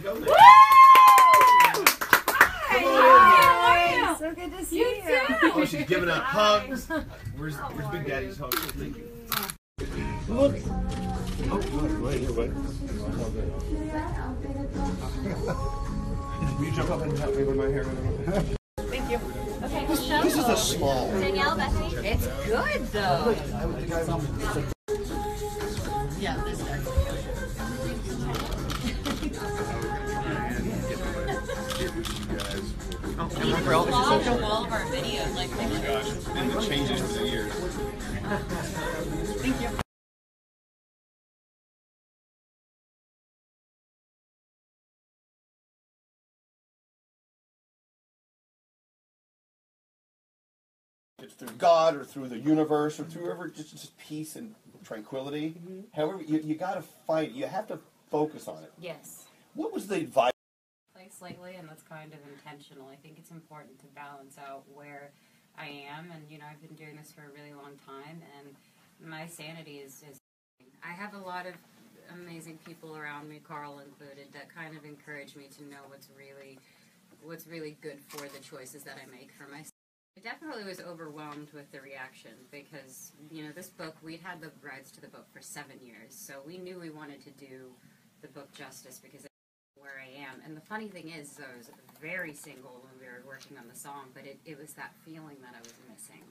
Go there. Hi! So good to see you. Oh, she's giving out hugs. Where's Big Daddy's hug? Thank you. Look. Oh, wait, here, wait. Will you jump up and help me with my hair? Thank you. Okay, This is a small. Danielle, Bethany. It's good though. Yeah, this is We vlogged all of our videos, like. Oh my gosh, and the changes through the years. Thank you. It's through God or through the universe or through whoever, just peace and tranquility. However, you got to fight. You have to focus on it. Yes. What was the advice? Place lately, and that's kind of intentional. I think it's important to balance out where I am, and you know, I've been doing this for a really long time, and my sanity is I have a lot of amazing people around me, Carl included, that kind of encourage me to know what's really good for the choices that I make for myself. I definitely was overwhelmed with the reaction because, you know, this book, we'd had the rights to the book for 7 years, so we knew we wanted to do the book justice because it's where I am. And the funny thing is, I was very single when we were working on the song, but it was that feeling that I was missing,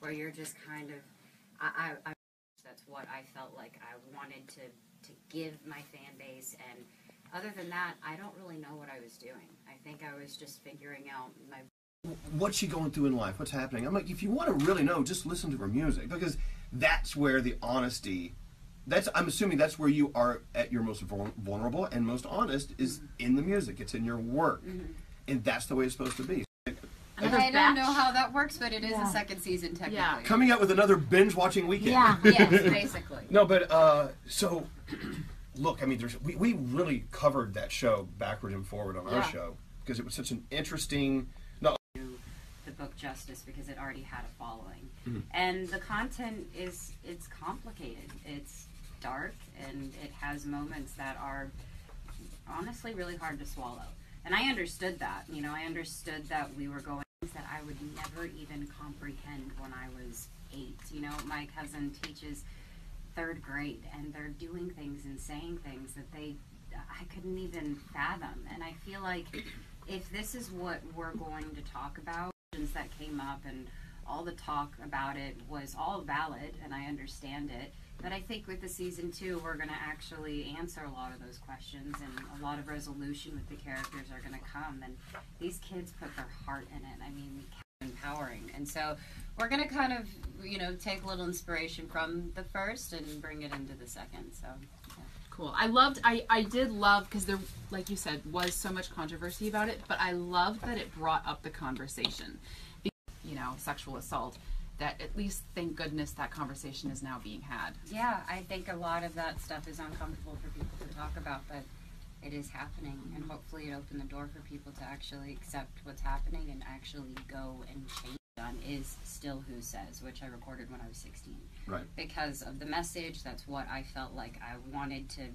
where you're just kind of, that's what I felt like I wanted to give my fan base, and other than that, I don't really know what I was doing. I think I was just figuring out my... What's she going through in life? What's happening? I'm like, if you want to really know, just listen to her music, because that's where the honesty, I'm assuming that's where you are at your most vulnerable and most honest is in the music. It's in your work. And that's the way it's supposed to be. I don't know how that works, but it is a second season technically. Yeah. Coming out with another binge-watching weekend. Yeah, yes, basically. No, but, so, look, I mean, we really covered that show backward and forward on our show, because it was such an interesting... The book justice because it already had a following. And the content it's complicated. It's dark, and it has moments that are honestly really hard to swallow. And I understood that. You know, I understood that we were going that I would never even comprehend when I was 8. You know, my cousin teaches 3rd grade, and they're doing things and saying things that I couldn't even fathom. And I feel like if this is what we're going to talk about, that came up and all the talk about it was all valid, and I understand it, but I think with the season 2 we're going to actually answer a lot of those questions, and a lot of resolution with the characters are going to come, and these kids put their heart in it. I mean, empowering, and so we're going to kind of, you know, take a little inspiration from the first and bring it into the second. So yeah. Cool. I did love, because there, like you said, was so much controversy about it, but I loved that it brought up the conversation. You know, sexual assault, that at least, thank goodness, that conversation is now being had. Yeah, I think a lot of that stuff is uncomfortable for people to talk about, but it is happening, and hopefully it opened the door for people to actually accept what's happening and actually go and change. On is Still Who Says, which I recorded when I was 16. Right. Because of the message, that's what I felt like I wanted to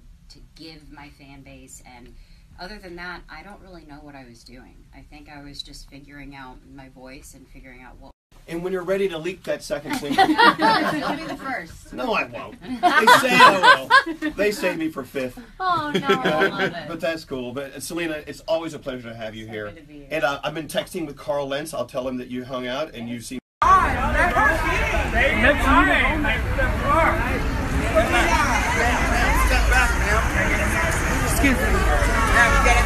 give my fan base, and other than that, I don't really know what I was doing. I think I was just figuring out my voice and figuring out what... And when you're ready to leak that second single... You'll be the first. No, I won't. They say I will. They say me for 5th. Oh, no, I love it. But that's cool. But Selena, it's always a pleasure to have you here. Good to be here. And I've been texting with Carl Lentz. I'll tell him that you hung out and you seem... Excuse me.